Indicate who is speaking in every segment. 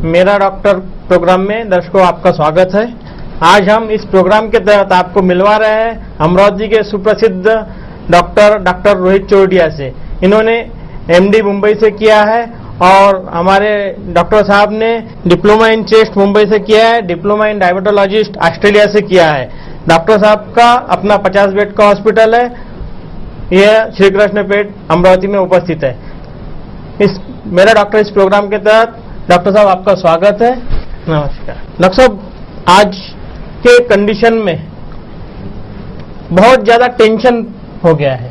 Speaker 1: मेरा doctor programme में दर्शकों आपका स्वागत है। आज हम इस प्रोग्राम के तहत आपको मिलवा रहे हैं अमरावती के सुप्रसिद्ध डॉक्टर रोहित चौरडिया से। इन्होंने एमडी मुंबई से किया है और हमारे डॉक्टर साहब ने डिप्लोमा इन चेस्ट मुंबई से किया है, डिप्लोमा इन डायबिटोलॉजिस्ट ऑस्ट्रेलिया से किया है। डॉक्टर साहब का अपना 50 बेड का हॉस्पिटल है, यह श्री कृष्ण पेट अमरावती में उपस्थित है। मेरा डॉक्टर इस प्रोग्राम के तहत डॉक्टर साहब आपका स्वागत है। नमस्कार डॉक्टर साहब, आज के कंडीशन में बहुत ज्यादा टेंशन हो गया है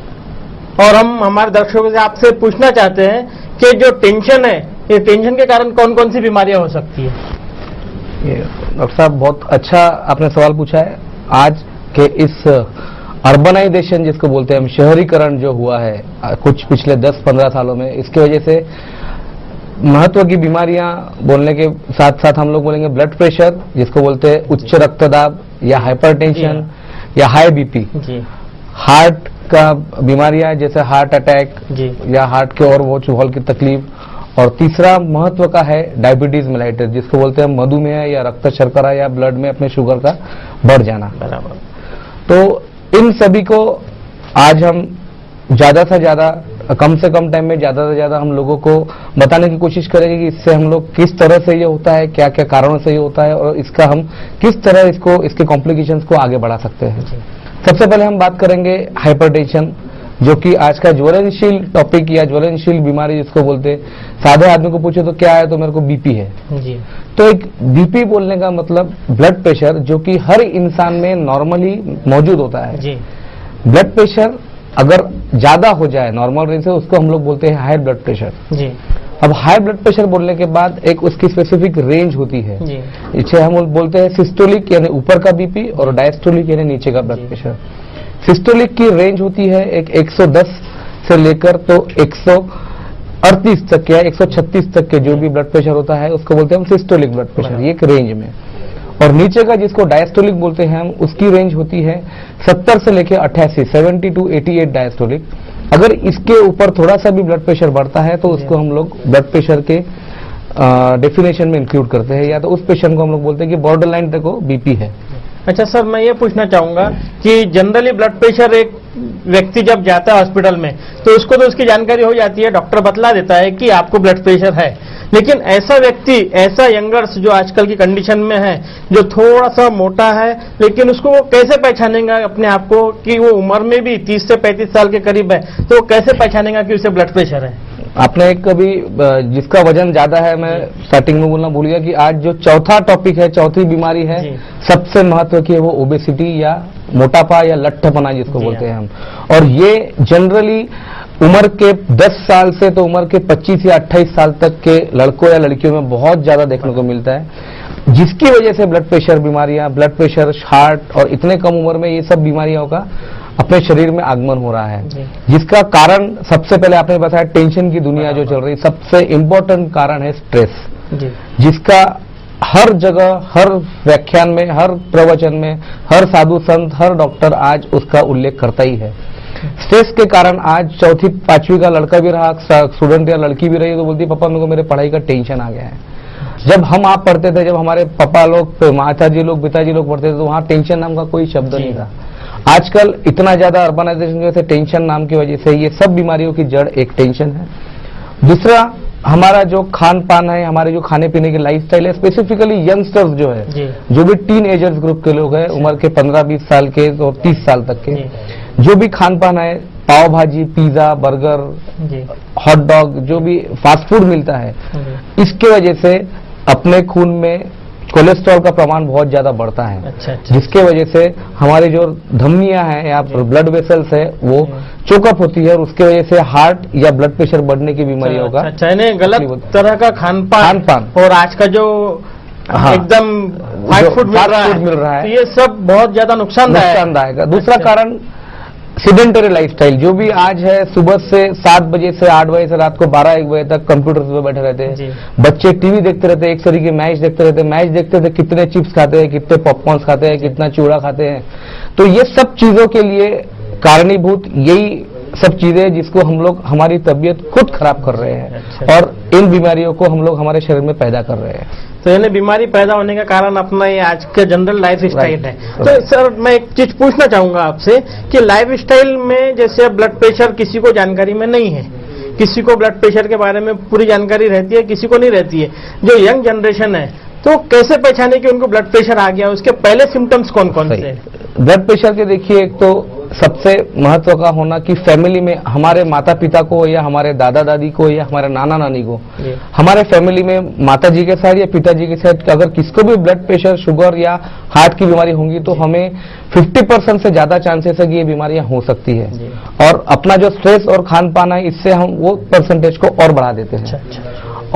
Speaker 1: और हम हमारे दर्शकों से आपसे पूछना चाहते हैं कि जो टेंशन है, ये टेंशन के कारण कौन कौन सी बीमारियां हो सकती है?
Speaker 2: डॉक्टर साहब, बहुत अच्छा आपने सवाल पूछा है। आज के इस अर्बनाइजेशन जिसको बोलते हैं हम, शहरीकरण जो हुआ है कुछ पिछले 10-15 सालों में, इसकी वजह से महत्व की बीमारियां बोलने के साथ साथ हम लोग बोलेंगे ब्लड प्रेशर जिसको बोलते हैं उच्च रक्तदाब या हाइपरटेंशन या हाई बीपी, हार्ट का बीमारियां जैसे हार्ट अटैक या हार्ट के और वॉल की तकलीफ, और तीसरा महत्व का है डायबिटीज मेलाइटिस जिसको बोलते हैं मधुमेह या रक्त शर्करा या ब्लड में अपने शुगर का बढ़ जाना। तो इन सभी को आज हम ज्यादा से ज्यादा, कम से कम टाइम में ज्यादा से ज्यादा हम लोगों को बताने की कोशिश करेंगे कि इससे हम लोग किस तरह से ये होता है, क्या क्या कारणों से ये होता है और इसका हम किस तरह इसके कॉम्प्लिकेशंस को आगे बढ़ा सकते हैं। सबसे पहले हम बात करेंगे हाइपरटेंशन, जो कि आज का ज्वलनशील टॉपिक या ज्वलनशील बीमारी जिसको बोलते हैं। सादे आदमी को पूछे तो क्या है, तो मेरे को बीपी है जी। तो एक बीपी बोलने का मतलब ब्लड प्रेशर, जो कि हर इंसान में नॉर्मली मौजूद होता है जी। ब्लड प्रेशर अगर ज्यादा हो जाए नॉर्मल रेंज से, उसको हम लोग बोलते हैं हाई ब्लड प्रेशर जी। अब हाई ब्लड प्रेशर बोलने के बाद एक उसकी स्पेसिफिक रेंज होती है, इसे हम बोलते हैं सिस्टोलिक यानी ऊपर का बीपी और डायस्टोलिक यानी नीचे का ब्लड प्रेशर। सिस्टोलिक की रेंज होती है एक 110 से लेकर तो 138 तक या 136 तक के जो भी ब्लड प्रेशर होता है उसको बोलते हैं हम सिस्टोलिक ब्लड प्रेशर, ये एक रेंज में। और नीचे का जिसको डायस्टोलिक बोलते हैं हम, उसकी रेंज होती है 70 से लेकर 88, 70 to 88 डायस्टोलिक। अगर इसके ऊपर थोड़ा सा भी ब्लड प्रेशर बढ़ता है तो उसको हम लोग ब्लड प्रेशर के डेफिनेशन में इंक्लूड करते हैं, या तो उस पेशेंट को हम लोग बोलते हैं कि बॉर्डर लाइन तक बीपी है।
Speaker 1: अच्छा सर, मैं ये पूछना चाहूंगा कि जनरली ब्लड प्रेशर एक व्यक्ति जब जाता है हॉस्पिटल में तो उसको तो उसकी जानकारी हो जाती है, डॉक्टर बतला देता है कि आपको ब्लड प्रेशर है, लेकिन ऐसा व्यक्ति, ऐसा यंगर्स जो आजकल की कंडीशन में है, जो थोड़ा सा मोटा है, लेकिन उसको वो कैसे पहचानेगा अपने आप को कि वो उम्र में भी 30 से 35 साल के करीब है, तो वो कैसे पहचानेगा कि उसे ब्लड प्रेशर है?
Speaker 2: आपने कभी जिसका वजन ज्यादा है, मैं स्टार्टिंग में बोलना भूल गया कि आज जो चौथा टॉपिक है, चौथी बीमारी है सबसे महत्व की है, वो ओबेसिटी या मोटापा या लट्ठपना जिसको बोलते हैं हम। और ये जनरली उम्र के 10 साल से तो उम्र के 25 या 28 साल तक के लड़कों या लड़कियों में बहुत ज्यादा देखने को मिलता है, जिसकी वजह से ब्लड प्रेशर बीमारियां, ब्लड प्रेशर, हार्ट और इतने कम उम्र में ये सब बीमारियों का अपने शरीर में आगमन हो रहा है। जिसका कारण सबसे पहले आपने बताया टेंशन की दुनिया जो चल रही, सबसे इम्पोर्टेंट कारण है स्ट्रेस, जिसका हर जगह, हर व्याख्यान में, हर प्रवचन में, हर साधु संत, हर डॉक्टर आज उसका उल्लेख करता ही है। स्ट्रेस के कारण आज 4वीं 5वीं का लड़का भी रहा, स्टूडेंट या लड़की भी रही, तो बोलती पापा मेरे को मेरे पढ़ाई का टेंशन आ गया है। जब हम आप पढ़ते थे, जब हमारे पापा लोग, माताजी लोग, पिताजी लोग पढ़ते थे, तो वहां टेंशन नाम का कोई शब्द नहीं था। आजकल इतना ज्यादा अर्बनाइजेशन की वजह से, टेंशन नाम की वजह से, ये सब बीमारियों की जड़ एक टेंशन है। दूसरा, हमारा जो खान पान है, हमारे जो खाने पीने की लाइफस्टाइल है, स्पेसिफिकली यंगस्टर्स जो है, जो भी टीन एजर्स ग्रुप के लोग हैं, उम्र के 15-20 साल के और 30 साल तक के, जो भी खान पान है, पाव भाजी, पिज्जा, बर्गर, हॉट डॉग, जो भी फास्ट फूड मिलता है, इसके वजह से अपने खून में कोलेस्ट्रॉल का प्रमाण बहुत ज्यादा बढ़ता है। जिसके वजह से हमारी जो धमनियां हैं या ब्लड वेसल्स है वो चोकअप होती है और उसके वजह से हार्ट या ब्लड प्रेशर बढ़ने की बीमारियों का
Speaker 1: गलत तरह का खान पान और आज का जो एकदम फास्ट फूड मिल रहा है, ये सब बहुत ज्यादा नुकसानदायक है। दूसरा कारण
Speaker 2: सीडेंटरी लाइफस्टाइल, जो भी आज है, सुबह से 7 बजे से 8 बजे से रात को 12-1 बजे तक कंप्यूटर पे बैठे रहते हैं। बच्चे टीवी देखते रहते हैं, एक तरीके मैच देखते रहते हैं, मैच देखते थे कितने चिप्स खाते हैं, कितने पॉपकॉर्न खाते हैं, कितना चूड़ा खाते हैं। तो ये सब चीजों के लिए कारणीभूत यही सब चीजें जिसको हम लोग हमारी तबीयत खुद खराब कर रहे हैं।
Speaker 1: अच्छा।
Speaker 2: और इन बीमारियों को हम लोग हमारे शरीर में पैदा कर रहे हैं।
Speaker 1: तो यानी बीमारी पैदा होने का कारण अपना ये आज का जनरल लाइफ स्टाइल है।
Speaker 2: Right.
Speaker 1: तो सर मैं एक चीज पूछना चाहूंगा आपसे कि लाइफ स्टाइल में जैसे ब्लड प्रेशर किसी को जानकारी में नहीं है, किसी को ब्लड प्रेशर के बारे में पूरी जानकारी रहती है, किसी को नहीं रहती है। जो यंग जनरेशन है तो कैसे पहचाने कि उनको ब्लड प्रेशर आ गया, उसके पहले सिम्टम्स कौन कौन से हैं?
Speaker 2: ब्लड प्रेशर के देखिए, एक तो सबसे महत्व का होना कि फैमिली में हमारे माता पिता को या हमारे दादा दादी को या हमारे नाना नानी को, हमारे फैमिली में माता जी के साथ या पिताजी के साथ अगर किसको भी ब्लड प्रेशर, शुगर या हार्ट की बीमारी होंगी तो हमें 50% से ज्यादा चांसेस है कि ये बीमारियां हो सकती है। और अपना जो स्ट्रेस और खान पान है इससे हम वो परसेंटेज को और बढ़ा देते हैं।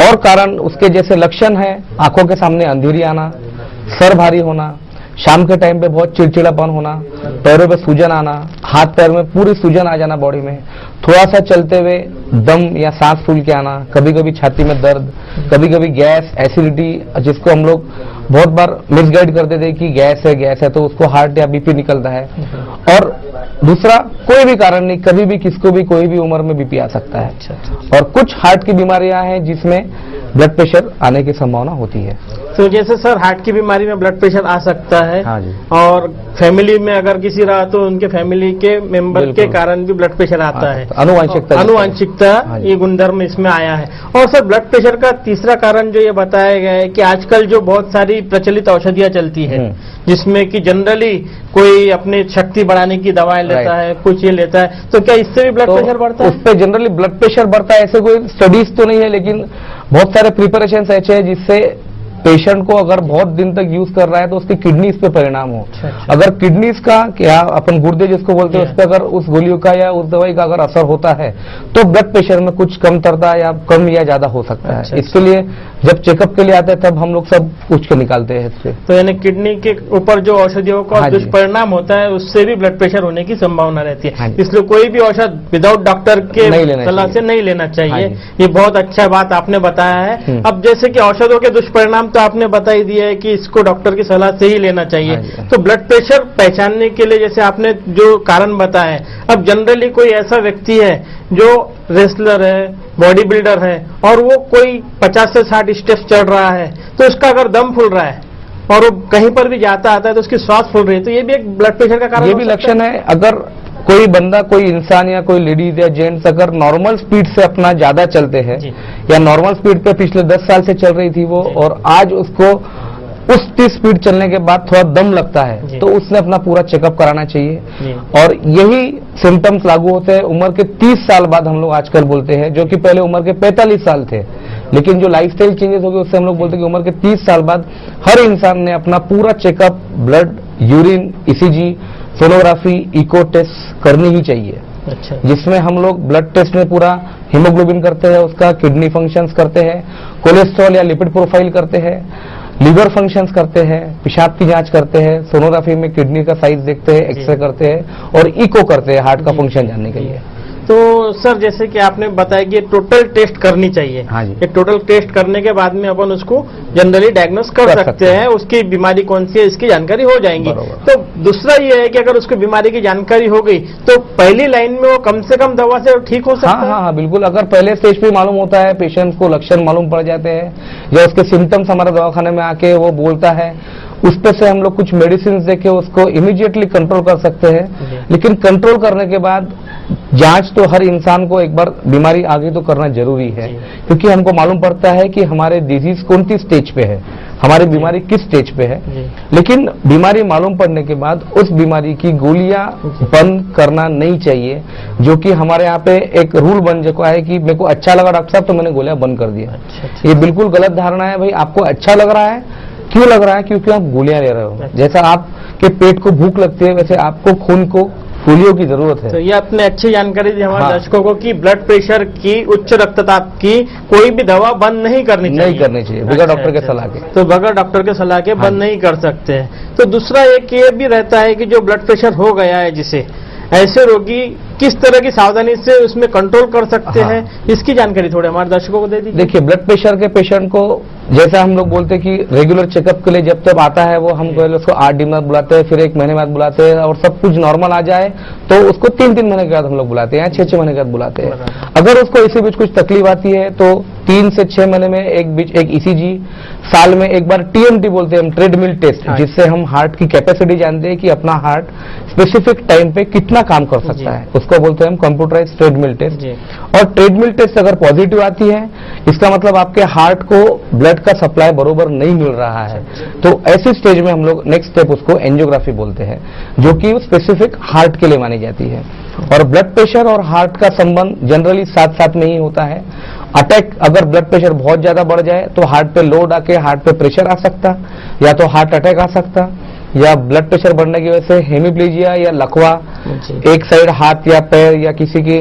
Speaker 2: और कारण उसके जैसे लक्षण है आंखों के सामने अंधेरी आना, सर भारी होना, शाम के टाइम पे बहुत चिड़चिड़ापन होना, पैरों पे सूजन आना, हाथ पैर में पूरी सूजन आ जाना बॉडी में, थोड़ा सा चलते हुए दम या सांस फूल के आना, कभी कभी छाती में दर्द, कभी कभी गैस, एसिडिटी, जिसको हम लोग बहुत बार मिसगाइड कर देते कि गैस है तो उसको हार्ट या बीपी निकलता है। और दूसरा कोई भी कारण नहीं, कभी भी किसको भी कोई भी उम्र में बीपी आ सकता है। और कुछ हार्ट की बीमारियां हैं जिसमें ब्लड प्रेशर आने की संभावना होती है।
Speaker 1: तो जैसे सर हार्ट की बीमारी में ब्लड प्रेशर आ सकता है।
Speaker 2: हाँ जी।
Speaker 1: और फैमिली में अगर किसी रहा तो उनके फैमिली के मेंबर के कारण भी ब्लड प्रेशर आता है। आनुवांशिकता ये गुणधर्म इसमें आया है। और सर ब्लड प्रेशर का तीसरा कारण जो ये बताया गया है कि आजकल जो बहुत सारी प्रचलित औषधियां चलती है जिसमें कि जनरली कोई अपनी शक्ति बढ़ाने की दवाएं लेता है, कुछ ये लेता है, तो क्या इससे भी ब्लड प्रेशर बढ़ता है?
Speaker 2: उस पर जनरली ब्लड प्रेशर बढ़ता है, ऐसे कोई स्टडीज तो नहीं है, लेकिन बहुत सारे प्रिपरेशन ऐसे हैं जिससे पेशेंट को अगर बहुत दिन तक यूज कर रहा है तो उसकी किडनीज पे परिणाम हो। अगर किडनीज का क्या अपन गुर्दे जिसको बोलते हैं उस पर अगर उस गोलियों का या उस दवाई का अगर असर होता है तो ब्लड प्रेशर में कुछ कमतरता या कम या ज्यादा हो सकता है। इसके लिए जब चेकअप के लिए आते हैं तब हम लोग सब पूछ के निकालते हैं इससे।
Speaker 1: तो यानी किडनी के ऊपर जो औषधियों का दुष्परिणाम होता है उससे भी ब्लड प्रेशर होने की संभावना रहती है। इसलिए कोई भी औषध विदाउट डॉक्टर के सलाह से नहीं लेना चाहिए। ये बहुत अच्छा बात आपने बताया है। अब जैसे कि औषधों के दुष्परिणाम तो आपने बता ही दिया है कि इसको डॉक्टर की सलाह से ही लेना चाहिए। तो ब्लड प्रेशर पहचानने के लिए जैसे आपने जो कारण बताया, अब जनरली कोई ऐसा व्यक्ति है जो रेसलर है, बॉडी बिल्डर है और वो कोई 50 से 60 स्टेप्स चढ़ रहा है तो उसका अगर दम फूल रहा है और वो कहीं पर भी जाता आता है तो उसकी श्वास फूल रही है, तो ये भी एक ब्लड प्रेशर का कारण,
Speaker 2: ये भी लक्षण है। अगर कोई बंदा, कोई इंसान या कोई लेडीज या जेंट्स अगर नॉर्मल स्पीड से अपना ज्यादा चलते हैं या नॉर्मल स्पीड पे पिछले 10 साल से चल रही थी वो और आज उसको उस स्पीड चलने के बाद थोड़ा दम लगता है तो उसने अपना पूरा चेकअप कराना चाहिए। और यही सिम्टम्स लागू होते हैं उम्र के 30 साल बाद, हम लोग आजकल बोलते हैं, जो कि पहले उम्र के 45 साल थे, लेकिन जो लाइफस्टाइल चेंजेस हो गए उससे हम लोग बोलते हैं कि उम्र के 30 साल बाद हर इंसान ने अपना पूरा checkup, blood, urine, ECG, sonography, echo test करनी ही चाहिए।
Speaker 1: अच्छा।
Speaker 2: जिसमें हम लोग ब्लड टेस्ट में पूरा हीमोग्लोबिन करते हैं, उसका किडनी फंक्शंस करते हैं, कोलेस्ट्रॉल या लिपिड प्रोफाइल करते हैं, लीवर फंक्शंस करते हैं, पेशाब की जांच करते हैं, सोनोग्राफी में किडनी का साइज देखते हैं, एक्सरे करते हैं और इको करते हैं हार्ट का फंक्शन जानने के लिए।
Speaker 1: तो सर जैसे कि आपने बताया कि टोटल टेस्ट करनी चाहिए।
Speaker 2: हाँ जी।
Speaker 1: ये टोटल टेस्ट करने के बाद में अपन उसको जनरली डायग्नोस कर सकते हैं, उसकी बीमारी कौन सी है इसकी जानकारी हो जाएंगी। तो दूसरा ये है कि अगर उसको बीमारी की जानकारी हो गई तो पहली लाइन में वो कम से कम दवा से ठीक हो सकता है।
Speaker 2: हाँ, बिल्कुल। अगर पहले स्टेज पे मालूम होता है, पेशेंट को लक्षण मालूम पड़ जाते हैं या उसके सिम्टम्स हमारे दवाखाने में आके वो बोलता है, उस पर से हम लोग कुछ मेडिसिन देके उसको इमीडिएटली कंट्रोल कर सकते हैं। लेकिन कंट्रोल करने के बाद जांच तो हर इंसान को एक बार बीमारी आगे तो करना जरूरी है, क्योंकि हमको मालूम पड़ता है कि हमारे डिजीज कौन सी स्टेज पे है, हमारी बीमारी किस स्टेज पे है। लेकिन बीमारी मालूम पड़ने के बाद उस बीमारी की गोलियां बंद करना नहीं चाहिए, जो कि हमारे यहाँ पे एक रूल बन चुका है कि मेरे को अच्छा लगा डॉक्टर साहब तो मैंने गोलियां बंद कर दिया। ये बिल्कुल गलत धारणा है। भाई आपको अच्छा लग रहा है, क्यों लग रहा है? क्योंकि आप गोलियां ले रहे हो। जैसा आपके पेट को भूख लगती है वैसे आपको खून को गोलियों की जरूरत है।
Speaker 1: तो ये आपने अच्छी जानकारी दी हमारे दर्शकों को कि ब्लड प्रेशर की, उच्च रक्तचाप की कोई भी दवा बंद नहीं करनी चाहिए
Speaker 2: बगैर डॉक्टर के सलाह के।
Speaker 1: तो बगैर डॉक्टर के सलाह के बंद नहीं कर सकते हैं। तो दूसरा एक ये भी रहता है कि जो ब्लड प्रेशर हो गया है जिसे, ऐसे रोगी किस तरह की सावधानी से उसमें कंट्रोल कर सकते हैं, इसकी जानकारी थोड़े हमारे दर्शकों को दे दीजिए।
Speaker 2: देखिए, ब्लड प्रेशर के पेशेंट को जैसा हम लोग बोलते हैं कि रेगुलर चेकअप के लिए जब तक आता है वो हम पहले उसको 8 दिन बाद बुलाते हैं, फिर 1 महीने बाद बुलाते हैं, और सब कुछ नॉर्मल आ जाए तो उसको 3-3 महीने के बाद हम लोग बुलाते हैं, 6-6 महीने के बाद बुलाते हैं। अगर उसको इसी बीच कुछ तकलीफ आती है तो 3 से 6 महीने में एक ईसीजी, साल में एक बार टीएमटी बोलते हैं हम, ट्रेडमिल टेस्ट, जिससे हम हार्ट की कैपेसिटी जानते हैं कि अपना हार्ट स्पेसिफिक टाइम पे कितना काम कर सकता है, उसको बोलते हैं हम कंप्यूटराइज ट्रेडमिल टेस्ट। और ट्रेडमिल टेस्ट अगर पॉजिटिव आती है, इसका मतलब आपके हार्ट को ब्लड का सप्लाई बरोबर नहीं मिल रहा है, तो ऐसी स्टेज में हम लोग नेक्स्ट स्टेप उसको एंजियोग्राफी बोलते हैं, जो कि स्पेसिफिक हार्ट के लिए मानी जाती है। और ब्लड प्रेशर और हार्ट का संबंध जनरली साथ साथ में ही होता है। अटैक, अगर ब्लड प्रेशर बहुत ज्यादा बढ़ जाए तो हार्ट पे लोड आके हार्ट पे प्रेशर आ सकता, या तो हार्ट अटैक आ सकता, या ब्लड प्रेशर बढ़ने की वजह से हेमिप्लीजिया या लकवा, एक साइड हाथ या पैर या किसी की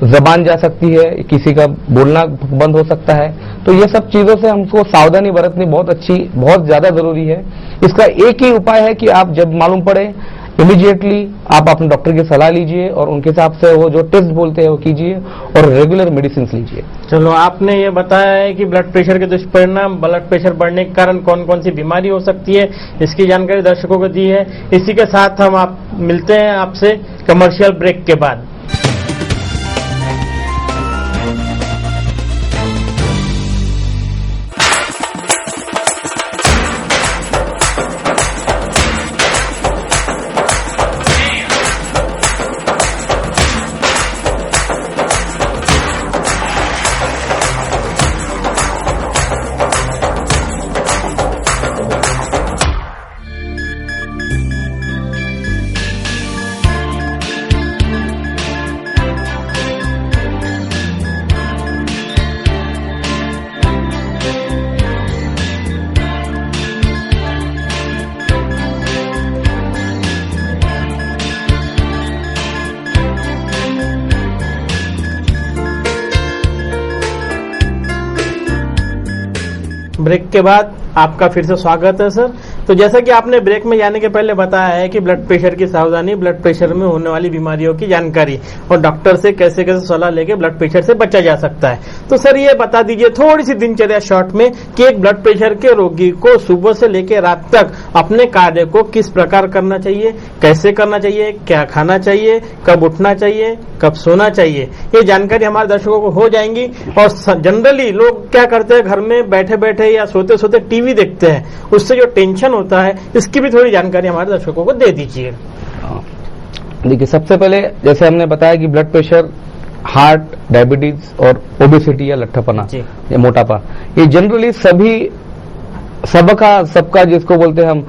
Speaker 2: जबान जा सकती है, किसी का बोलना बंद हो सकता है। तो ये सब चीजों से हमको सावधानी बरतनी बहुत ज्यादा जरूरी है। इसका एक ही उपाय है कि आप जब मालूम पड़े इमीडिएटली आप अपने डॉक्टर की सलाह लीजिए और उनके हिसाब से वो जो टेस्ट बोलते हैं वो कीजिए और रेगुलर मेडिसिन लीजिए।
Speaker 1: चलो, आपने ये बताया है कि ब्लड प्रेशर के दुष्परिणाम, ब्लड प्रेशर बढ़ने के कारण कौन कौन सी बीमारी हो सकती है, इसकी जानकारी दर्शकों को दी है। इसी के साथ हम मिलते हैं आपसे कमर्शियल ब्रेक के बाद। ब्रेक के बाद आपका फिर से स्वागत है सर। तो जैसा कि आपने ब्रेक में जाने के पहले बताया है कि ब्लड प्रेशर की सावधानी, ब्लड प्रेशर में होने वाली बीमारियों की जानकारी और डॉक्टर से कैसे कैसे सलाह लेके ब्लड प्रेशर से बचा जा सकता है। तो सर ये बता dीजिए थोड़ी सी दिनचर्या शॉर्ट में कि एक ब्लड प्रेशर के रोगी को सुबह से लेकर रात तक अपने कार्य को किस प्रकार करना चाहिए, कैसे करना चाहिए, क्या खाना चाहिए, कब उठना चाहिए, कब सोना चाहिए, ये जानकारी हमारे दर्शकों को हो जाएंगी। और जनरली लोग क्या करते हैं, घर में बैठे बैठे या सोते सोते टीवी देखते हैं, उससे जो टेंशन होता है, इसकी भी थोड़ी जानकारी हमारे दर्शकों को दे दीजिए।
Speaker 2: देखिए, सबसे पहले जैसे हमने बताया कि ब्लड प्रेशर, हार्ट, डायबिटीज और ओबेसिटी या लट्ठापना या मोटापा, ये जनरली सबका जिसको बोलते हैं हम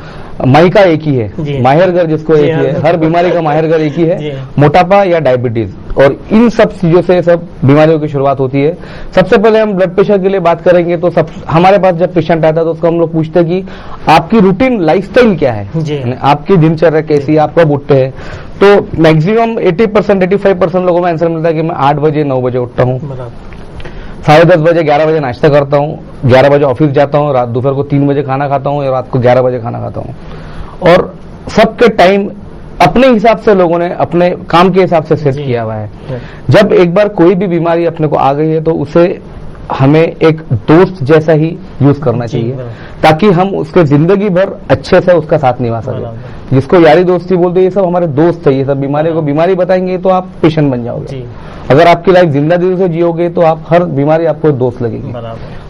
Speaker 2: माइका एक ही है, माहिरगर जिसको एक ही है, हर बीमारी का माहिरगर एक ही है, मोटापा या डायबिटीज। और इन सब चीजों से सब बीमारियों की शुरुआत होती है। सबसे पहले हम ब्लड प्रेशर के लिए बात करेंगे तो हमारे पास जब पेशेंट आता है तो उसको हम लोग पूछते हैं कि आपकी रूटीन लाइफस्टाइल क्या है, आपकी दिनचर्या कैसी है, आप कब उठते हैं। तो मैक्सिमम 80% 85% लोगों में आंसर मिलता है कि मैं 8 बजे 9 बजे उठता हूँ, 10:30 बजे 11 बजे नाश्ता करता हूँ, 11 बजे ऑफिस जाता हूँ, रात दोपहर को 3 बजे खाना खाता हूँ या रात को 11 बजे खाना खाता हूँ। और सबके टाइम अपने हिसाब से लोगों ने अपने काम के हिसाब से सेट किया हुआ है। जब एक बार कोई भी बीमारी अपने को आ गई है तो उसे हमें एक दोस्त जैसा ही यूज करना चाहिए ताकि हम उसके जिंदगी भर अच्छे से उसका साथ निभा सके। जिसको यारी दोस्ती बोलते हैं, ये सब हमारे दोस्त है। ये सब बीमारी को बीमारी बताएंगे तो आप पेशेंट बन जाओगे। अगर आपकी लाइफ जिंदा दिल से जियोगे तो आप हर बीमारी आपको दोस्त लगेगी।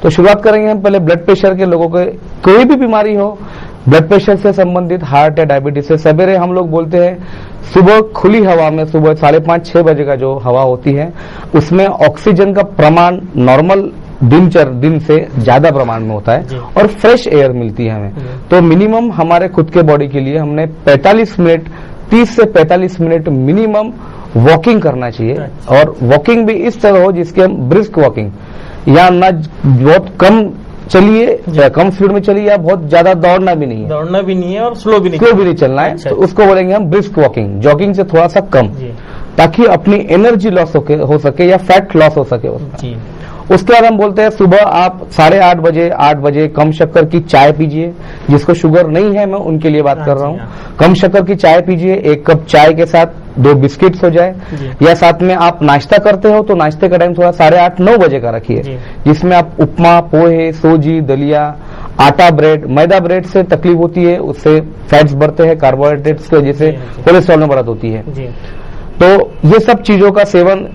Speaker 2: तो शुरुआत करेंगे हम पहले ब्लड प्रेशर के। लोगों को कोई भी बीमारी हो ब्लड प्रेशर से संबंधित, हार्ट या डायबिटीज से, सवेरे हम लोग बोलते हैं सुबह खुली हवा में, सुबह 5:30-6 बजे का जो हवा होती है उसमें ऑक्सीजन का प्रमाण नॉर्मल दिन से ज्यादा प्रमाण में होता है और फ्रेश एयर मिलती है हमें। तो मिनिमम हमारे खुद के बॉडी के लिए हमने 45 मिनट, 30 से 45 मिनट मिनिमम वॉकिंग करना चाहिए। और वॉकिंग भी इस तरह हो जिसके हम ब्रिस्क वॉकिंग, या ना बहुत कम चलिए या कम स्पीड में चलिए या बहुत ज्यादा दौड़ना भी नहीं है और स्लो भी नहीं चलना है। तो उसको बोलेंगे हम ब्रिस्क वॉकिंग, जॉगिंग से थोड़ा सा कम, ताकि अपनी एनर्जी लॉस हो सके या फैट लॉस हो सके उसका। उसके बाद हम बोलते हैं सुबह आप 8:30 बजे 8 बजे कम शक्कर की चाय पीजिए। जिसको शुगर नहीं है मैं उनके लिए बात कर रहा हूँ। कम शक्कर की चाय पीजिए, 1 कप चाय के साथ 2 बिस्किट्स हो जाए, या साथ में आप नाश्ता करते हो तो नाश्ते का टाइम थोड़ा 8:30-9 बजे का रखिए, जिसमें आप उपमा, पोहे, सोजी, दलिया, आटा ब्रेड, मैदा ब्रेड से तकलीफ होती है, उससे फैट्स बढ़ते हैं, कार्बोहाइड्रेट्स की वजह से कोलेस्ट्रॉल में बढ़त होती है। तो ये सब चीजों का सेवन,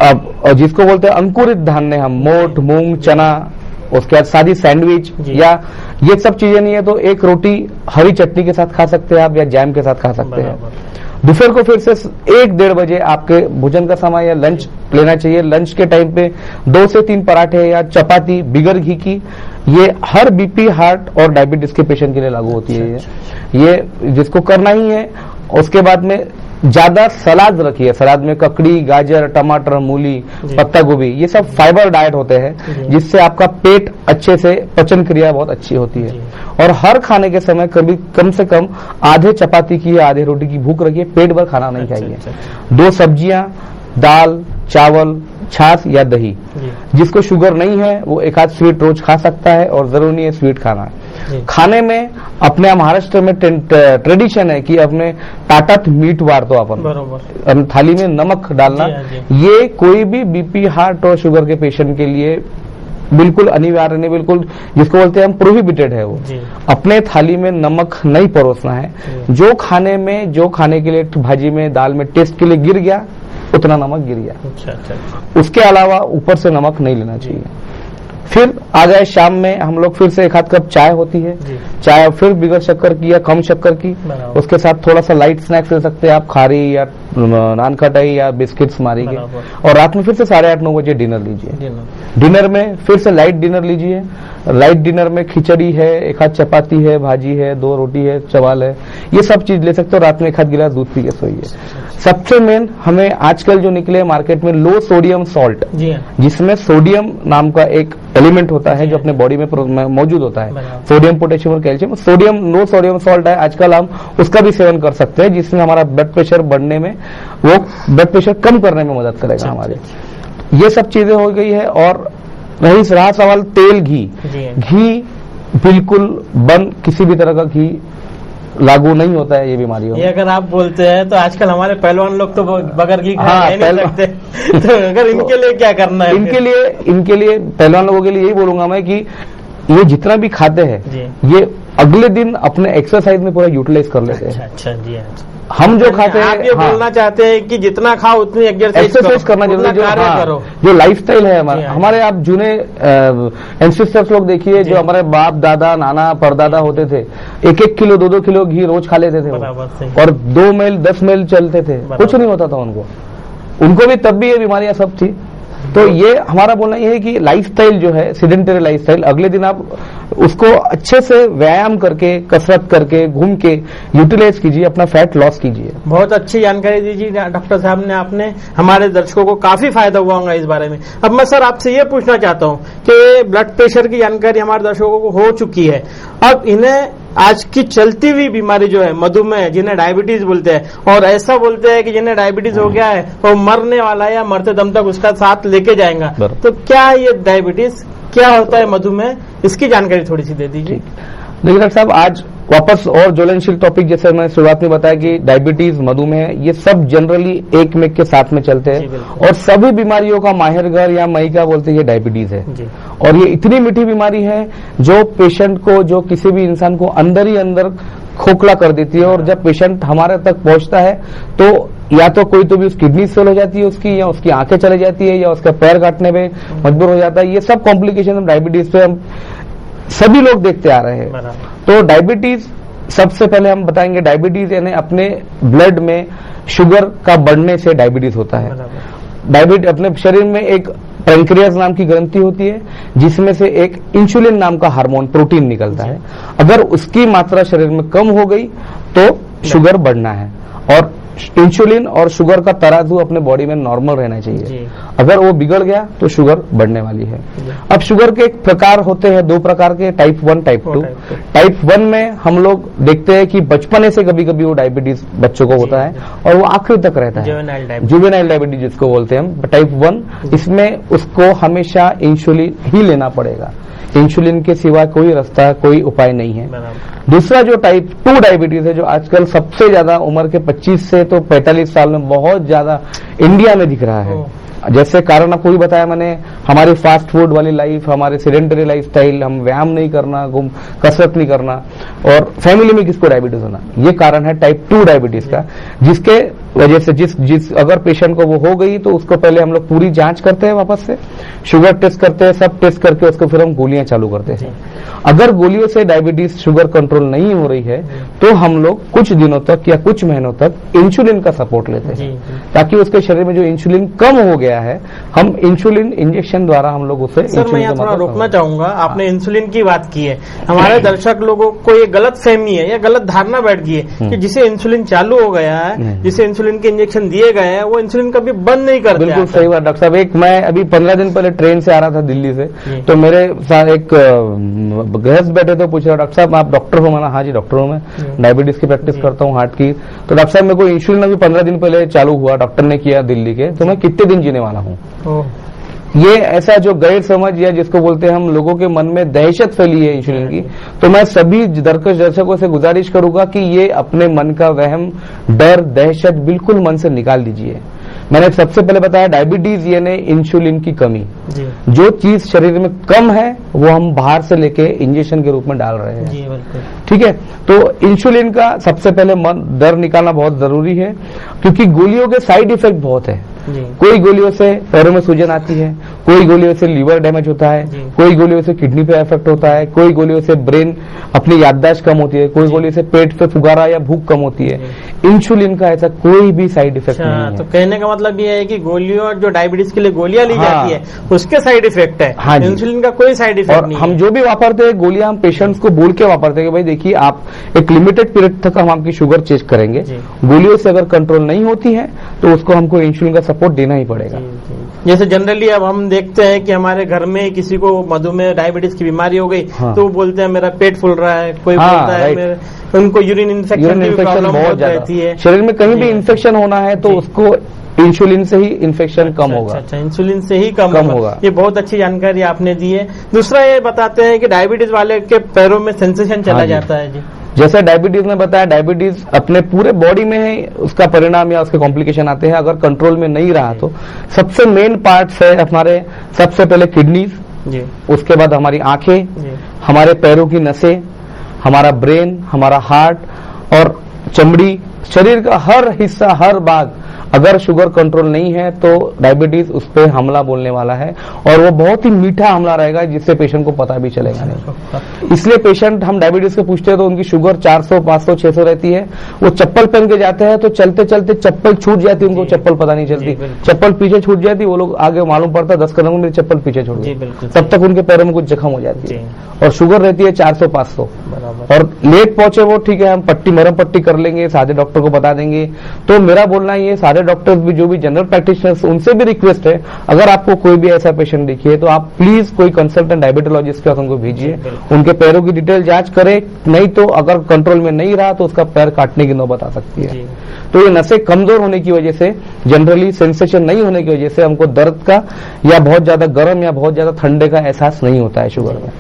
Speaker 2: अब जिसको बोलते हैं अंकुरित धान्य, हम मोठ, मूंग, चना, उसके बाद सादी सैंडविच, या ये सब चीजें नहीं है तो एक रोटी हरी चटनी के साथ खा सकते हैं आप, या जैम के साथ खा सकते हैं। दोपहर को फिर से 1-1:30 बजे आपके भोजन का समय या लंच लेना चाहिए। लंच के टाइम पे 2 से 3 पराठे या चपाती बिगर घी की, ये हर बीपी, हार्ट और डायबिटीज के पेशेंट के लिए लागू होती है। ये जिसको करना ही है। उसके बाद में ज्यादा सलाद रखिए। सलाद में ककड़ी, गाजर, टमाटर, मूली, पत्ता गोभी, ये सब फाइबर डाइट होते हैं, जिससे आपका पेट अच्छे से, पचन क्रिया बहुत अच्छी होती है। और हर खाने के समय कभी कम से कम आधे चपाती की या आधे रोटी की भूख रखिए, पेट भर खाना नहीं चाहिए। 2 सब्जियां, दाल, चावल, छाछ या दही। जिसको शुगर नहीं है वो 1 आध स्वीट रोज खा सकता है, और जरूरी नहीं है स्वीट खाना। खाने में अपने महाराष्ट्र में ट्रेडिशन है कि अपने ताटात मीठ वारतो अपन थाली में नमक डालना। ये कोई भी बीपी, हार्ट और शुगर के पेशेंट के लिए बिल्कुल अनिवार्य नहीं, बिल्कुल जिसको बोलते हैं हम प्रोहिबिटेड है। वो अपने थाली में नमक नहीं परोसना है। जो खाने के लिए भाजी में, दाल में टेस्ट के लिए गिर गया उतना नमक गिर गया। अच्छा। उसके अलावा ऊपर से नमक नहीं लेना चाहिए। फिर आ गए शाम में हम लोग फिर से 1 आध कप चाय होती है। चाय फिर बिगर शक्कर की या कम शक्कर की, उसके साथ थोड़ा सा लाइट स्नैक्स ले सकते हैं आप, खारी या नान खटाई या बिस्किट्स मारेंगे। और रात में फिर से 8:30-9 बजे डिनर लीजिए। डिनर में फिर से लाइट डिनर लीजिए। लाइट डिनर में खिचड़ी है, 1 आध चपाती है, भाजी है, 2 रोटी है, चावल है, ये सब चीज ले सकते हो। रात में 1 आध गिलास दूध पी के सोइए। सबसे मेन हमें आजकल जो निकले मार्केट में लो सोडियम सॉल्ट, जिसमें सोडियम नाम का एक एलिमेंट होता है जो अपने बॉडी में मौजूद होता है, सोडियम, पोटेशियम और कैल्शियम। सोडियम, लो सोडियम सॉल्ट है आजकल, हम उसका भी सेवन कर सकते हैं, जिसमें हमारा ब्लड प्रेशर बढ़ने में, वो ब्लड प्रेशर कम करने में मदद करेगा हमारे। ये सब चीजें हो गई है। और रहा सवाल तेल, घी बिल्कुल बंद, किसी भी तरह का घी लागू नहीं होता है ये बीमारियों में।
Speaker 1: ये अगर आप बोलते हैं तो आजकल हमारे पहलवान लोग तो बगैर घी खाए नहीं सकते। तो अगर इनके लिए क्या करना है?
Speaker 2: इनके लिए पहलवान लोगों के लिए यही बोलूंगा मैं कि ये जितना भी खाते हैं ये अगले दिन अपने एक्सरसाइज में पूरा यूटिलाइज कर लेते हैं। अच्छा जी। हम जो खाते हैं,
Speaker 1: आप ये बोलना चाहते हैं कि जितना खाओ उतनी
Speaker 2: एक्सरसाइज करना जरूरी है। जो लाइफस्टाइल है हमारे आप जूने एंसेस्टर्स लोग देखिए, जो हमारे बाप दादा, नाना, परदादा होते थे, 1-1 किलो 2-2 किलो घी रोज खा लेते थे और 2 मील 10 मील चलते थे, कुछ नहीं होता था उनको भी तब भी ये बीमारियां सब थी। तो ये हमारा बोलना ये है कि लाइफस्टाइल जो है, सीडेंटरी लाइफस्टाइल, अगले दिन आप उसको अच्छे से व्यायाम करके, कसरत करके, घूम के यूटिलाइज कीजिए, अपना फैट लॉस कीजिए।
Speaker 1: बहुत अच्छी जानकारी दीजिए डॉक्टर साहब ने, आपने हमारे दर्शकों को काफी फायदा हुआ होगा इस बारे में। अब मैं सर आपसे ये पूछना चाहता हूँ कि ब्लड प्रेशर की जानकारी हमारे दर्शकों को हो चुकी है, अब इन्हें आज की चलती हुई बीमारी जो है मधुमेह, जिन्हें डायबिटीज बोलते हैं, और ऐसा बोलते हैं कि जिन्हें डायबिटीज हो गया है वो मरने वाला है या मरते दम तक उसका साथ लेके जाएगा, तो क्या है ये डायबिटीज, क्या होता है मधुमेह, इसकी जानकारी थोड़ी सी दे दीजिए।
Speaker 2: देखिए डॉक्टर साहब, आज वापस और ज्वलनशील टॉपिक, जैसे मैंने शुरुआत में बताया कि डायबिटीज, मधुमेह, ये सब जनरली एक में के साथ में चलते हैं, और सभी बीमारियों का माहिर घर या मईका बोलते हैं ये डायबिटीज है। और ये इतनी मीठी बीमारी है जो पेशेंट को, जो किसी भी इंसान को अंदर ही अंदर खोखला कर देती है, और जब पेशेंट हमारे तक पहुंचता है तो या तो कोई तो भी उसकी किडनी फेल हो जाती है उसकी, या उसकी आंखें चली जाती है, या उसका पैर काटने में मजबूर हो जाता है। ये सब कॉम्प्लिकेशन डायबिटीज पे हम सभी लोग देखते आ रहे हैं। तो डायबिटीज, सबसे पहले हम बताएंगे, डायबिटीज यानी अपने ब्लड में शुगर का बढ़ने से डायबिटीज होता है। डायबिटीज, अपने शरीर में एक पैंक्रियाज नाम की ग्रंथि होती है, जिसमें से एक इंसुलिन नाम का हार्मोन, प्रोटीन निकलता है। अगर उसकी मात्रा शरीर में कम हो गई तो शुगर बढ़ना है। और इंसुलिन और शुगर का तराजू अपने बॉडी में नॉर्मल रहना चाहिए। अगर वो बिगड़ गया तो शुगर बढ़ने वाली है। अब शुगर के प्रकार होते हैं, 2 प्रकार के, टाइप 1 टाइप 2। टाइप 1 में हम लोग देखते हैं कि बचपने से कभी कभी वो डायबिटीज बच्चों को होता है और वो आखिरी तक रहता है, जुवेनाइल डायबिटीज जिसको बोलते हैं हम, टाइप 1। इसमें उसको हमेशा इंसुलिन ही लेना पड़ेगा, इंसुलिन के सिवा कोई रास्ता, कोई उपाय नहीं है। दूसरा जो टाइप 2 डायबिटीज है, जो आजकल सबसे ज्यादा उम्र के 25 से तो 45 साल में बहुत ज्यादा इंडिया में दिख रहा है। जैसे कारण आपको भी बताया मैंने, हमारी फास्ट फूड वाली लाइफ, हमारे सेडेंटरी लाइफ स्टाइल, हम व्यायाम नहीं करना, कसरत नहीं करना, और फैमिली में किसको डायबिटीज होना, ये कारण है टाइप 2 डायबिटीज का। जिसके वजह से जिस अगर पेशेंट को वो हो गई तो उसको पहले हम लोग पूरी जांच करते हैं, वापस से शुगर टेस्ट करते हैं, सब टेस्ट करके उसको फिर हम गोलियां चालू करते हैं। अगर गोलियों से डायबिटीज शुगर कंट्रोल नहीं हो रही है तो हम लोग कुछ दिनों तक या कुछ महीनों तक इंसुलिन का सपोर्ट लेते हैं, ताकि उसके शरीर में जो इंसुलिन कम हो गया है, हम इंसुलिन इंजेक्शन द्वारा हम लोग उसे।
Speaker 1: सर मैं यहाँ थोड़ा रोकना चाहूंगा, आपने इंसुलिन की बात की है, हमारे दर्शक लोगों को ये गलत फहमी है या गलत धारणा बैठ गई है कि जिसे इंसुलिन चालू हो गया है, जिसे इंसुलिन के इंजेक्शन दिए गए हैं, वो इंसुलिन कभी बंद नहीं करते।
Speaker 2: बिल्कुल सही बात डॉक्टर साहब। एक मैं अभी 15 दिन पहले ट्रेन से आ रहा था दिल्ली से, तो मेरे साथ एक गृहस्थ बैठे थे, पूछ रहा डॉक्टर साहब आप डॉक्टर हो? मैंने हाँ जी डॉक्टर हूँ, मैं डायबिटीज की प्रैक्टिस करता हूँ, हार्ट की। तो डॉक्टर साहब मेरे को इंसुलिन अभी 15 दिन पहले चालू हुआ, डॉक्टर ने किया दिल्ली के, तो मैं कितने दिन जीने वाला हूँ? ये ऐसा जो गैर समझ या जिसको बोलते हैं हम, लोगों के मन में दहशत फैली है इंसुलिन की। तो मैं सभी दर्शकों से गुजारिश करूंगा कि ये अपने मन का वहम, डर, दहशत बिल्कुल मन से निकाल दीजिए। मैंने सबसे पहले बताया डायबिटीज यानी इंसुलिन की कमी। जो चीज शरीर में कम है वो हम बाहर से लेके इंजेक्शन के रूप में डाल रहे हैं, ठीक है। तो इंसुलिन का सबसे पहले डर निकालना बहुत जरूरी है, क्योंकि गोलियों के साइड इफेक्ट बहुत है। कोई गोलियों से पैरों में सूजन आती है, कोई गोलियों से लीवर डैमेज होता है, कोई गोलियों से किडनी पे इफेक्ट होता है, कोई गोलियों से ब्रेन अपनी याददाश्त कम होती है, कोई गोलियों से पेट पे फुगारा या भूख कम होती है। इंसुलिन का ऐसा कोई भी साइड इफेक्ट नहीं है।
Speaker 1: तो कहने का मतलब ये है कि गोलियों, जो डायबिटीज के लिए गोलियां ली जाती है, उसके साइड इफेक्ट है। हाँ, इंसुलिन का कोई साइड इफेक्ट नहीं है।
Speaker 2: हम जो भी वापरते हैं गोलियां, हम पेशेंट्स को बोल के वापरते हैं कि भाई देखिए आप एक लिमिटेड पीरियड तक हम आपकी शुगर चेक करेंगे, गोलियों से अगर कंट्रोल नहीं होती है तो उसको हमको इंसुलिन का सपोर्ट देना ही पड़ेगा।
Speaker 1: जैसे जनरली अब हम देखते हैं कि हमारे घर में किसी को मधुमेह डायबिटीज की बीमारी हो गई, तो वो बोलते हैं मेरा पेट फूल रहा है, कोई बोलता है उनको यूरिन इन्फेक्शन की प्रॉब्लम बहुत रहती है।
Speaker 2: शरीर में कहीं भी इन्फेक्शन होना है तो उसको इंसुलिन से ही इन्फेक्शन कम होगा।
Speaker 1: अच्छा, इंसुलिन से ही कम होगा। ये बहुत अच्छी जानकारी आपने दी है। दूसरा ये बताते हैं कि डायबिटीज वाले के पैरों में सेंसेशन चला जाता है जी।
Speaker 2: जैसे डायबिटीज में बताया, डायबिटीज अपने पूरे बॉडी में है, उसका परिणाम या उसके कॉम्प्लिकेशन आते हैं। अगर कंट्रोल में नहीं रहा तो सबसे मेन पार्ट्स है हमारे, सबसे पहले किडनीज, उसके बाद हमारी आंखें, हमारे पैरों की नसें, हमारा ब्रेन, हमारा हार्ट और चमड़ी, शरीर का हर हिस्सा, हर भाग अगर शुगर कंट्रोल नहीं है तो डायबिटीज उस पर हमला बोलने वाला है, और वो बहुत ही मीठा हमला रहेगा जिससे पेशेंट को पता भी चलेगा नहीं। इसलिए पेशेंट, हम डायबिटीज को पूछते हैं तो उनकी शुगर 400, 500, 600 रहती है। वो चप्पल पहन के जाते हैं तो चलते चलते चप्पल छूट जाती है, उनको चप्पल पता नहीं चलती, चप्पल पीछे छूट जाती, वो लोग आगे मालूम पड़ता 10 कदम में मेरी चप्पल पीछे छूट गई, तब तक उनके पैरों में कुछ जख्म हो जाती है। और शुगर रहती है 400, 500, और लेट पहुंचे वो, ठीक है हम पट्टी, मरहम पट्टी कर लेंगे, सादे डॉक्टर को बता देंगे। तो मेरा बोलना ये, सारे डॉक्टर्स भी, जो भी जनरल प्रैक्टिशनर्स, उनसे भी रिक्वेस्ट है, अगर आपको कोई भी ऐसा पेशेंट दिखिए तो आप प्लीज कोई कंसल्टेंट डायबिटोलॉजिस्ट के पास उनको भेजिए, उनके पैरों की डिटेल जांच करें। नहीं तो अगर कंट्रोल में नहीं रहा तो उसका पैर काटने की नौबत आ सकती है। तो ये नसें कमजोर होने की वजह से, जनरली सेंसेशन नहीं होने की वजह से हमको दर्द का या बहुत ज्यादा गर्म या बहुत ज्यादा ठंडे का एहसास नहीं होता है शुगर में,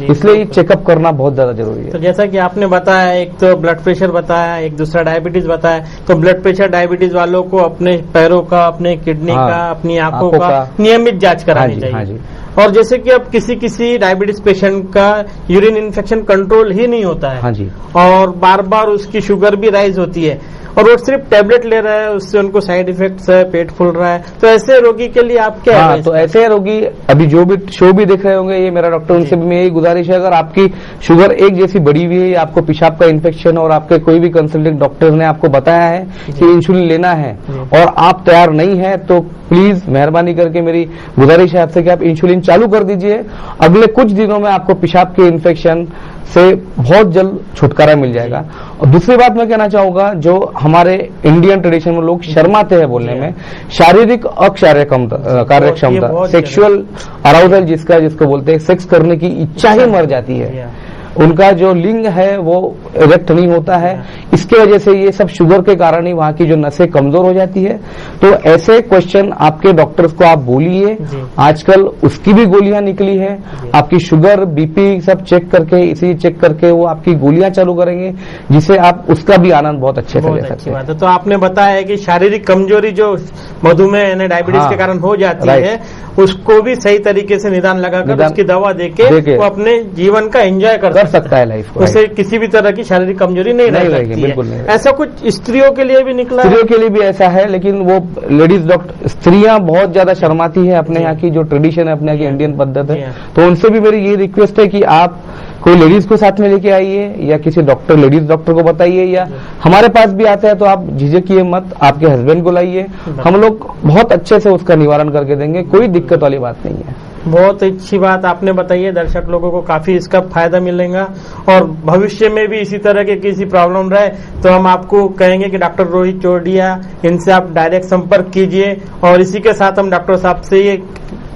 Speaker 2: इसलिए चेकअप करना बहुत ज्यादा जरूरी है।
Speaker 1: तो जैसा कि आपने बताया, एक तो ब्लड प्रेशर बताया, एक दूसरा डायबिटीज बताया। तो ब्लड प्रेशर डायबिटीज वालों को अपने पैरों का, अपने किडनी का, अपनी आंखों का नियमित जांच करानी चाहिए। और जैसे कि अब किसी डायबिटीज पेशेंट का यूरिन इन्फेक्शन कंट्रोल ही नहीं होता है, और बार बार उसकी शुगर भी राइज होती है, और वो सिर्फ टैबलेट ले रहा है, उससे उनको साइड इफेक्ट्स है, पेट फूल रहा है, तो ऐसे रोगी के लिए आप क्या है?
Speaker 2: तो ऐसे रोगी अभी जो भी शो भी देख रहे होंगे, ये मेरा डॉक्टर, उनसे भी मेरी गुजारिश है, अगर आपकी शुगर एक जैसी बढ़ी हुई है, आपको पेशाब का इन्फेक्शन और आपके कोई भी कंसल्टेंट डॉक्टर ने आपको बताया है कि इंसुलिन लेना है और आप तैयार नहीं है, तो प्लीज मेहरबानी करके मेरी गुजारिश है आपसे कि आप इंसुलिन चालू कर दीजिए। अगले कुछ दिनों में आपको पेशाब के इन्फेक्शन, से बहुत जल्द छुटकारा मिल जाएगा। और दूसरी बात मैं कहना चाहूंगा, जो हमारे इंडियन ट्रेडिशन में लोग शर्माते हैं बोलने में, शारीरिक कार्यक्षमता, सेक्सुअल अराउजल जिसको बोलते हैं, सेक्स करने की इच्छा ही मर जाती है, उनका जो लिंग है वो इरेक्ट नहीं होता है। इसके वजह से ये सब शुगर के कारण ही वहां की जो नसें कमजोर हो जाती है। तो ऐसे क्वेश्चन आपके डॉक्टर्स को आप बोलिए। आजकल उसकी भी गोलियां निकली है, आपकी शुगर बीपी सब चेक करके, इसी चेक करके वो आपकी गोलियां चालू करेंगे, जिसे आप उसका भी आनंद बहुत अच्छे से ले सकते हैं।
Speaker 1: तो आपने बताया कि शारीरिक कमजोरी जो मधुमेह यानी डायबिटीज के कारण हो जाती है, उसको भी सही तरीके से निदान लगाकर उसकी दवा देके वो अपने जीवन का एंजॉय कर
Speaker 2: सकता है लाइफ को,
Speaker 1: उससे किसी भी तरह की शारीरिक कमजोरी नहीं रहेगी। बिल्कुल नहीं। ऐसा कुछ स्त्रियों के लिए भी निकला?
Speaker 2: स्त्रियों के लिए भी ऐसा है, लेकिन वो लेडीज डॉक्टर, स्त्रियां बहुत ज्यादा शर्माती है अपने यहाँ की जो ट्रेडिशन है, अपने यहाँ की इंडियन पद्धत है। तो उनसे भी मेरी ये रिक्वेस्ट है कि आप कोई लेडीज को साथ में लेके आइए, या किसी डॉक्टर, लेडीज डॉक्टर को बताइए, या हमारे पास भी आता है तो आप झिझकिए मत, आपके हस्बैंड को लाइए, हम लोग बहुत अच्छे से उसका निवारण करके देंगे, कोई दिक्कत वाली बात नहीं है।
Speaker 1: बहुत अच्छी बात आपने बताई है, दर्शक लोगों को काफी इसका फायदा मिलेगा, और भविष्य में भी इसी तरह के किसी प्रॉब्लम रहे तो हम आपको कहेंगे कि डॉक्टर रोहित चौरडिया, इनसे आप डायरेक्ट संपर्क कीजिए। और इसी के साथ हम डॉक्टर साहब से ये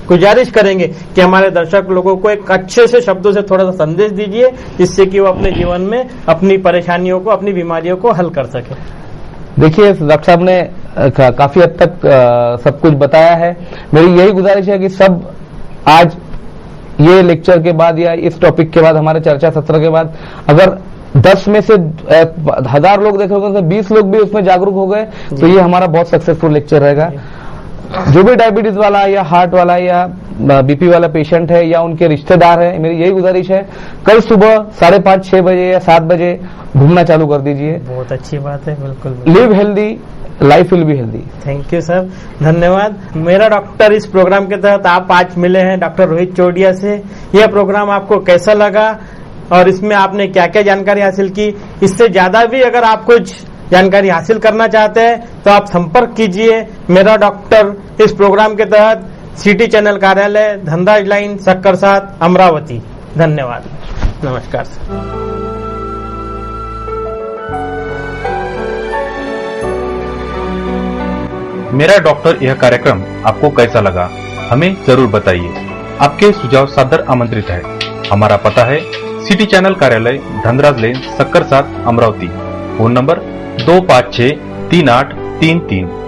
Speaker 1: गुजारिश करेंगे कि हमारे दर्शक लोगों को एक अच्छे से शब्दों से थोड़ा सा संदेश दीजिए, जिससे कि वो अपने जीवन में अपनी परेशानियों को, अपनी बीमारियों को हल कर सके।
Speaker 2: देखिए, डॉक्टर साहब ने काफी हद तक सब कुछ बताया है। मेरी यही गुजारिश है कि सब आज ये लेक्चर के बाद या इस टॉपिक के बाद, हमारे चर्चा सत्र के बाद, अगर 10 में से 1000 लोग देख रहे होंगे तो 20 लोग भी उसमें जागरूक हो गए, तो ये हमारा बहुत सक्सेसफुल लेक्चर रहेगा। जो भी डायबिटीज वाला या हार्ट वाला या बीपी वाला पेशेंट है या उनके रिश्तेदार है, मेरी यही गुजारिश है, कल सुबह 5:30-6 बजे या 7 बजे घूमना चालू कर दीजिए।
Speaker 1: बहुत अच्छी बात है, बिल्कुल।
Speaker 2: Live healthy, life will be healthy.
Speaker 1: Thank you sir, धन्यवाद। मेरा डॉक्टर इस प्रोग्राम के तहत आप आज मिले हैं डॉक्टर रोहित चौरडिया से। यह प्रोग्राम आपको कैसा लगा और इसमें आपने क्या क्या जानकारी हासिल की? इससे ज्यादा भी अगर आप कुछ जानकारी हासिल करना चाहते हैं तो आप संपर्क कीजिए। मेरा डॉक्टर इस प्रोग्राम के तहत सिटी चैनल कार्यालय, धनराज लाइन, सक्कर 7, अमरावती। धन्यवाद, नमस्कार सर।
Speaker 3: मेरा डॉक्टर यह कार्यक्रम आपको कैसा लगा, हमें जरूर बताइए। आपके सुझाव सादर आमंत्रित है। हमारा पता है सिटी चैनल कार्यालय, Dhanraj lane, Sakkar 7, Amravati. Phone number 2563833।